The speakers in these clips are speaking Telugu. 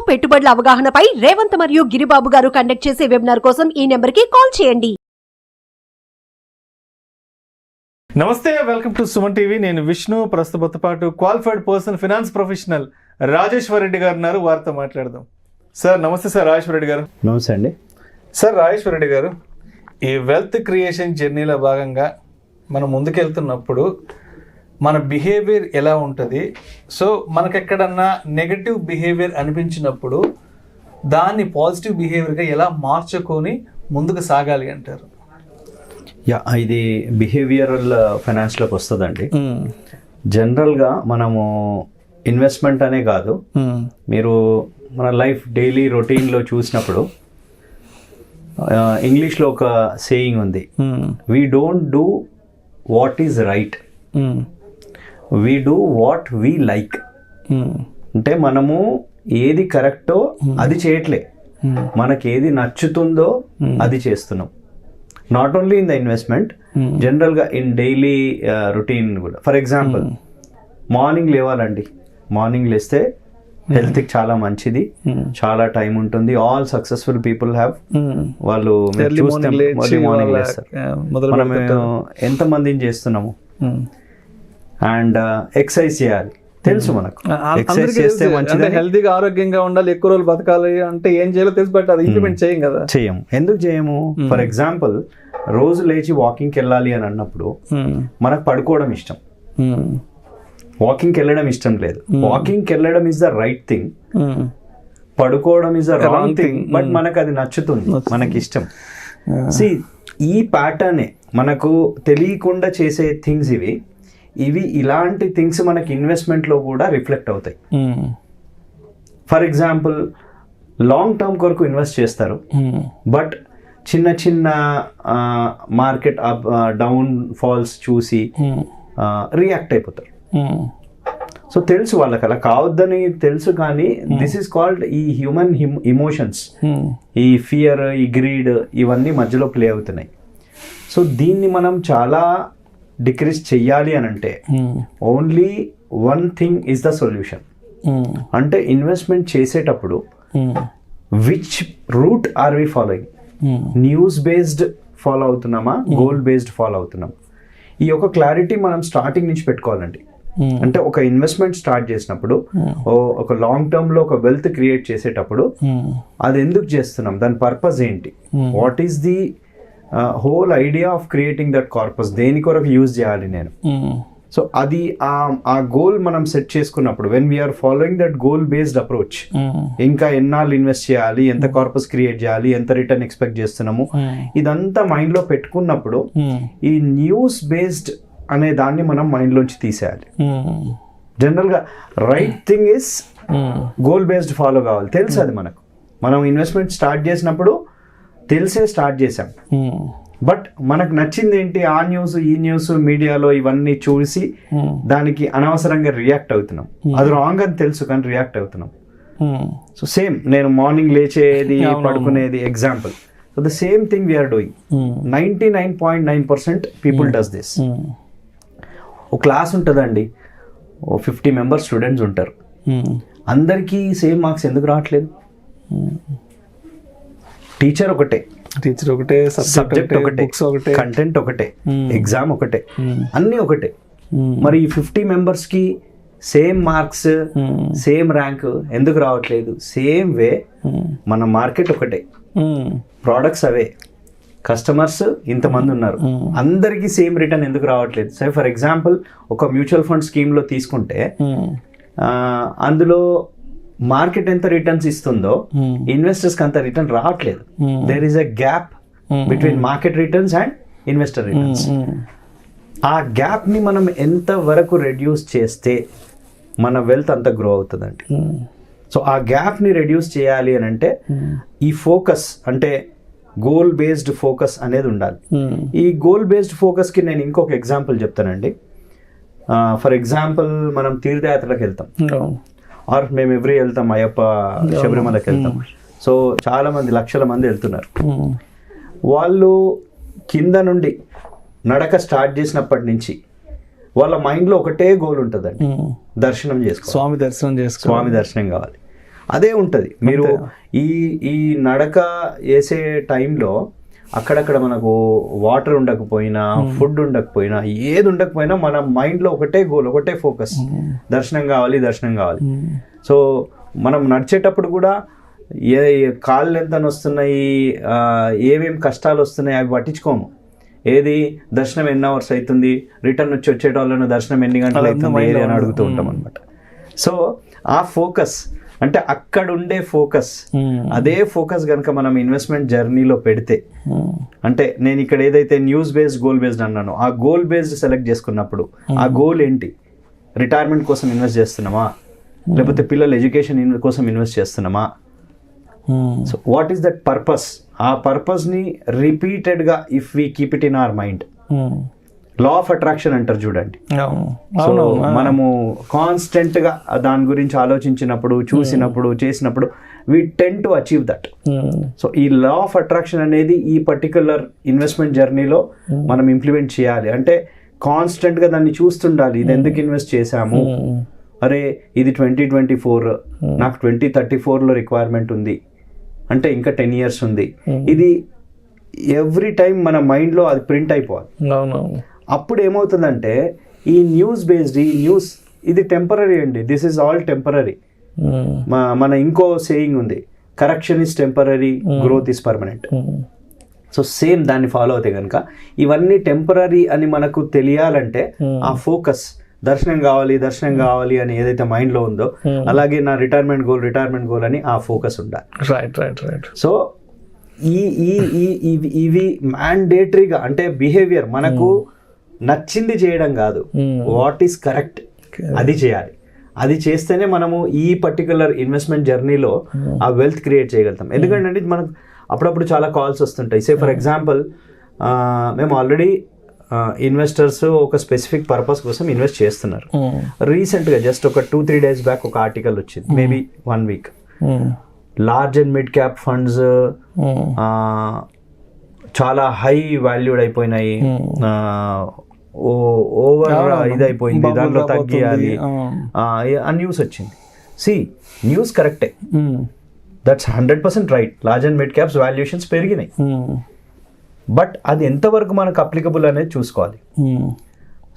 పెట్టుబడుల అవగాహనపై రేవంత్ మరియు గిరిబాబు గారు కండక్ట్ చేసే వెబినార్ కోసం ఈ నెంబర్కి కాల్ చేయండి. నమస్తే, వెల్కమ్ టు సుమన్ టీవీ. నేను విష్ణు. ప్రస్తుతంతో పాటు qualified person finance professional Rajeshwar Reddy గారు ఉన్నారు. వారితో మాట్లాడదాం. సార్ నమస్తే. సార్ రాజేశ్వర్ రెడ్డి గారు. నమస్తే అండి. సార్ రాజేశ్వర్ రెడ్డి గారు, ఈ వెల్త్ క్రియేషన్ జర్నీలో భాగంగా మనం ముందుకెళ్తున్నప్పుడు మన బిహేవియర్ ఎలా ఉంటుంది? సో మనకు ఎక్కడన్నా నెగటివ్ బిహేవియర్ అనిపించినప్పుడు దాన్ని పాజిటివ్ బిహేవియర్గా ఎలా మార్చుకొని ముందుకు సాగాలి అంటారు? ఇది బిహేవియరల్ ఫైనాన్స్లోకి వస్తుందండి. జనరల్గా మనము ఇన్వెస్ట్మెంట్ అనే కాదు, మీరు మన లైఫ్ డైలీ రొటీన్లో చూసినప్పుడు ఇంగ్లీష్లో ఒక సేయింగ్ ఉంది, we don't do what is right, we do what we like. అంటే మనము ఏది కరెక్టో అది చేయట్లే, మనకి ఏది నచ్చుతుందో అది చేస్తున్నాం. Not only in the investment, జనరల్గా ఇన్ డైలీ రొటీన్ కూడా. ఫర్ ఎగ్జాంపుల్, మార్నింగ్ లేవాలండి. మార్నింగ్ లేస్తే హెల్త్కి చాలా మంచిది, చాలా టైం ఉంటుంది. ఆల్ సక్సెస్ఫుల్ పీపుల్ హ్యావ్, వాళ్ళు మార్నింగ్ లేస్తారు. మనం ఎంతమందిని చేస్తున్నాము? అండ్ ఎక్సర్సైజ్ చేయాలి, తెలుసు మనకు. ఎక్సర్సైజ్ చేస్తే మంచిది, హెల్తీగా ఆరోగ్యంగా ఉండాలి, ఎక్కువ రోజులు బతకాలి అంటే ఏం చేయాలో తెలుసు, బట్ అది ఇంప్లిమెంట్ చేయం కదా. చేయము. ఎందుకు చేయము? ఫర్ ఎగ్జాంపుల్, రోజు లేచి వాకింగ్కి వెళ్ళాలి అని అన్నప్పుడు మనకు పడుకోవడం ఇష్టం, వాకింగ్కి వెళ్ళడం ఇష్టం లేదు. వాకింగ్కి వెళ్ళడం ఇస్ ద రైట్ థింగ్, పడుకోవడం is the wrong thing. But మనకు అది నచ్చుతుంది, మనకి ఇష్టం. సి, ఈ ప్యాటర్నే మనకు తెలియకుండా చేసే థింగ్స్ ఇవి ఇలాంటి థింగ్స్ మనకి ఇన్వెస్ట్మెంట్లో కూడా రిఫ్లెక్ట్ అవుతాయి. ఫర్ ఎగ్జాంపుల్, లాంగ్ టర్మ్ కొరకు ఇన్వెస్ట్ చేస్తారు, బట్ చిన్న చిన్న మార్కెట్ అప్ డౌన్ ఫాల్స్ చూసి రియాక్ట్ అయిపోతారు. సో తెలుసు వాళ్ళకి అలా కావద్దని తెలుసు, కానీ దిస్ ఈస్ కాల్డ్ ఈ హ్యూమన్ ఇమోషన్స్. ఈ ఫియర్, ఈ గ్రీడ్, ఇవన్నీ మధ్యలో ప్లే అవుతున్నాయి. సో దీన్ని మనం చాలా డిక్రీజ్ చెయ్యాలి అని అంటే only one thing is the solution. అంటే ఇన్వెస్ట్మెంట్ చేసేటప్పుడు which route are we following? News based follow అవుతున్నామా, గోల్ బేస్డ్ ఫాలో అవుతున్నామా? ఈ యొక్క క్లారిటీ మనం స్టార్టింగ్ నుంచి పెట్టుకోవాలండి. అంటే ఒక ఇన్వెస్ట్మెంట్ స్టార్ట్ చేసినప్పుడు, ఒక లాంగ్ టర్మ్ లో ఒక వెల్త్ క్రియేట్ చేసేటప్పుడు అది ఎందుకు చేస్తున్నాం, దాని పర్పస్ ఏంటి, what is the whole idea of creating that corpus, దేని కొరకు యూజ్ చేయాలి నేను. సో అది ఆ గోల్ మనం సెట్ చేసుకున్నప్పుడు, when we're following that goal based approach, ఇంకా ఎన్నాళ్ళు ఇన్వెస్ట్ చేయాలి, ఎంత కార్పస్ క్రియేట్ చేయాలి, ఎంత రిటర్న్ ఎక్స్పెక్ట్ చేస్తున్నాము, ఇదంతా మైండ్ లో పెట్టుకున్నప్పుడు ఈ న్యూస్ బేస్డ్ అనే దాన్ని మనం మైండ్ లోంచి తీసేయాలి. జనరల్ గా right thing is goal based follow కావాలి, తెలుసు అది మనకు. మనం ఇన్వెస్ట్మెంట్ స్టార్ట్ చేసినప్పుడు తెలిసే స్టార్ట్ చేసాం, బట్ మనకు నచ్చింది ఏంటి, ఆ న్యూస్, ఈ న్యూస్, మీడియాలో ఇవన్నీ చూసి దానికి అనవసరంగా రియాక్ట్ అవుతున్నాం. అది రాంగ్ అని తెలుసు, కానీ రియాక్ట్ అవుతున్నాం. సో సేమ్, నేను మార్నింగ్ లేచేది, పడుకునేది example. So the same thing we're doing. 99.9% people does this. ఒక క్లాస్ ఉంటుందండి, 50 మెంబర్స్ స్టూడెంట్స్ ఉంటారు, అందరికీ సేమ్ మార్క్స్ ఎందుకు రావట్లేదు? టీచర్ ఒకటే, సబ్జెక్ట్ ఒకటే, కంటెంట్ ఒకటే, ఎగ్జామ్ ఒకటే, అన్నీ ఒకటే. మరి ఈ 50 మెంబర్స్కి సేమ్ మార్క్స్, సేమ్ ర్యాంక్ ఎందుకు రావట్లేదు? సేమ్ వే మన మార్కెట్ ఒకటే, ప్రోడక్ట్స్ అవే, కస్టమర్స్ ఇంతమంది ఉన్నారు, అందరికీ సేమ్ రిటర్న్ ఎందుకు రావట్లేదు? సరే, ఫర్ ఎగ్జాంపుల్, ఒక మ్యూచువల్ ఫండ్ స్కీమ్లో తీసుకుంటే అందులో మార్కెట్ ఎంత రిటర్న్స్ ఇస్తుందో ఇన్వెస్టర్స్ కి అంత రిటర్న్ రావట్లేదు. There is a gap between market returns and investor returns. ఆ గ్యాప్ ని మనం ఎంత వరకు రెడ్యూస్ చేస్తే మన వెల్త్ అంత గ్రో అవుతుందండి. సో ఆ గ్యాప్ ని రెడ్యూస్ చేయాలి అని అంటే ఈ ఫోకస్, అంటే గోల్ బేస్డ్ ఫోకస్ అనేది ఉండాలి. ఈ గోల్ బేస్డ్ ఫోకస్ కి నేను ఇంకొక ఎగ్జాంపుల్ చెప్తానండి. ఫర్ ఎగ్జాంపుల్, మనం తీర్థయాత్రలకు వెళ్తాం, ఆర్ మేము ఎవ్రీ వెళ్తాం, అయ్యప్ప శబరిమలకి వెళ్తాం. సో చాలా మంది, లక్షల మంది వెళ్తున్నారు. వాళ్ళు కింద నుండి నడక స్టార్ట్ చేసినప్పటి నుంచి వాళ్ళ మైండ్లో ఒకటే గోల్ ఉంటుందండి, దర్శనం చేసుకోవాలి, స్వామి దర్శనం కావాలి. అదే ఉంటుంది. మీరు ఈ ఈ నడక వేసే టైంలో అక్కడక్కడ మనకు వాటర్ ఉండకపోయినా, ఫుడ్ ఉండకపోయినా, ఏది ఉండకపోయినా మన మైండ్లో ఒకటే గోల్, ఒకటే ఫోకస్, దర్శనం కావాలి, దర్శనం కావాలి. సో మనం నడిచేటప్పుడు కూడా కాళ్ళు ఎంత వస్తున్నాయి, ఏమేమి కష్టాలు వస్తున్నాయి అవి పట్టించుకోము. ఏది దర్శనం ఎన్ని అవర్స్ అవుతుంది, రిటర్న్ వచ్చేటోళ్ళను దర్శనం ఎన్ని గంటలు అవుతుంది ఏది అని అడుగుతూ ఉంటాం అనమాట. సో ఆ ఫోకస్ అంటే అక్కడ ఉండే ఫోకస్, అదే ఫోకస్ కనుక మనం ఇన్వెస్ట్మెంట్ జర్నీలో పెడితే, అంటే నేను ఇక్కడ ఏదైతే న్యూస్ బేస్డ్ గోల్ బేస్డ్ అన్నానో ఆ గోల్ బేస్డ్ సెలెక్ట్ చేసుకున్నప్పుడు ఆ గోల్ ఏంటి, రిటైర్మెంట్ కోసం ఇన్వెస్ట్ చేస్తున్నామా, లేకపోతే పిల్లల ఎడ్యుకేషన్ కోసం ఇన్వెస్ట్ చేస్తున్నామా, so what is that purpose, ఆ పర్పస్ని రిపీటెడ్గా if we keep it in our mind, law of attraction అంటారు చూడండి. సో మనము కాన్స్టెంట్గా దాని గురించి ఆలోచించినప్పుడు, చూసినప్పుడు, చేసినప్పుడు we tend to achieve that. So ఈ లా ఆఫ్ అట్రాక్షన్ అనేది ఈ పర్టికులర్ ఇన్వెస్ట్మెంట్ జర్నీలో మనం ఇంప్లిమెంట్ చేయాలి. అంటే కాన్స్టెంట్గా దాన్ని చూస్తుండాలి, ఇది ఎందుకు ఇన్వెస్ట్ చేశాము, అరే ఇది 2024, నాకు 2034లో రిక్వైర్మెంట్ ఉంది అంటే ఇంకా 10 years ఉంది. ఇది ఎవ్రీ టైం మన మైండ్లో అది ప్రింట్ అయిపోవాలి. అప్పుడు ఏమవుతుందంటే ఈ న్యూస్ బేస్డ్, ఈ న్యూస్ ఇది టెంపరీ అండి, దిస్ ఈజ్ ఆల్ టెంపరీ. మన ఇంకో సేయింగ్ ఉంది, correction is temporary, growth is permanent. So same దాన్ని ఫాలో అవుతాయి కనుక ఇవన్నీ టెంపరీ అని మనకు తెలియాలంటే ఆ ఫోకస్, దర్శనం కావాలి, దర్శనం కావాలి అని ఏదైతే మైండ్లో ఉందో, అలాగే నా రిటైర్మెంట్ గోల్ అని ఆ ఫోకస్ ఉండాలి. రైట్. సో ఇవి మ్యాండేటరీగా, అంటే బిహేవియర్ మనకు నచ్చింది చేయడం కాదు, వాట్ ఈస్ కరెక్ట్ అది చేయాలి. అది చేస్తేనే మనము ఈ పర్టికులర్ ఇన్వెస్ట్మెంట్ జర్నీలో ఆ వెల్త్ క్రియేట్ చేయగలుగుతాం. ఎందుకంటే మనకు అప్పుడప్పుడు చాలా కాల్స్ వస్తుంటాయి. సే ఫర్ ఎగ్జాంపుల్ మేము ఆల్రెడీ ఇన్వెస్టర్స్ ఒక స్పెసిఫిక్ పర్పస్ కోసం ఇన్వెస్ట్ చేస్తున్నారు. రీసెంట్గా జస్ట్ ఒక 2-3 days బ్యాక్ ఒక ఆర్టికల్ వచ్చింది, maybe 1 week. Large and mid cap funds చాలా హై వాల్యూడ్ అయిపోయినాయి, ఓవర్ ఇదైపోయింది, దాంట్లో తగ్గియాలి ఆ న్యూస్ వచ్చింది. న్యూస్ కరెక్టే, that's 100% right. Large and mid caps valuations పెరిగినాయి, బట్ అది ఎంతవరకు మనకు అప్లికబుల్ అనేది చూసుకోవాలి.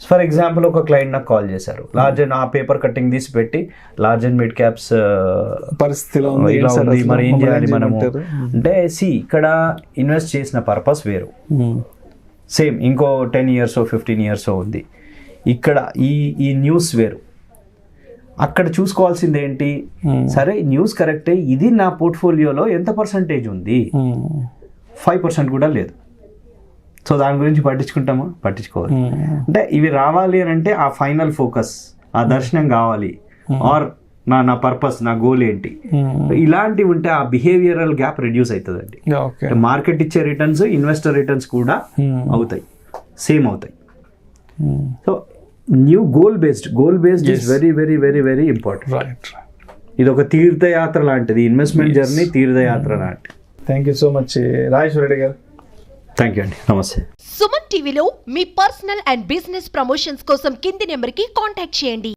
ఫర్ ఎగ్జాంపుల్ ఒక క్లయింట్ నాకు కాల్ చేశారు, లార్జ్ అండ్ ఆ పేపర్ కటింగ్ తీసి పెట్టి లార్జ్ అండ్ మిడ్ క్యాప్స్ పరిస్థితిలో ఇలా ఉంది, మరి ఏం చేయాలి మనము అంటే, ఇక్కడ ఇన్వెస్ట్ చేసిన పర్పస్ వేరు, సేమ్ ఇంకో 10 years 15 years ఉంది. ఇక్కడ ఈ న్యూస్ వేరు. అక్కడ చూసుకోవాల్సింది ఏంటి, సరే న్యూస్ కరెక్టే, ఇది నా పోర్ట్ఫోలియోలో ఎంత పర్సంటేజ్ ఉంది, 5% కూడా లేదు. సో దాని గురించి పట్టించుకోవాలి. అంటే ఇవి రావాలి అని అంటే ఆ ఫైనల్ ఫోకస్, ఆ దర్శనం కావాలి, ఆర్ నా పర్పస్, నా గోల్ ఏంటి, ఇలాంటివి ఉంటే ఆ బిహేవియరల్ గ్యాప్ రెడ్యూస్ అవుతుందండి. మార్కెట్ ఇచ్చే రిటర్న్స్, ఇన్వెస్టర్ రిటర్న్స్ కూడా అవుతాయి, సేమ్ అవుతాయి. So goal based is very very very very important. ఇది ఒక తీర్థయాత్ర లాంటిది, ఇన్వెస్ట్మెంట్ జర్నీ తీర్థయాత్ర లాంటిది. Thank you so much Rajeshwara Reddy గారు. థ్యాంక్ యూ అండి, నమస్తే. సుమన్ టీవీలో మీ పర్సనల్ అండ్ బిజినెస్ ప్రమోషన్స్ కోసం కింది నెంబర్కి కాంటాక్ట్ చేయండి.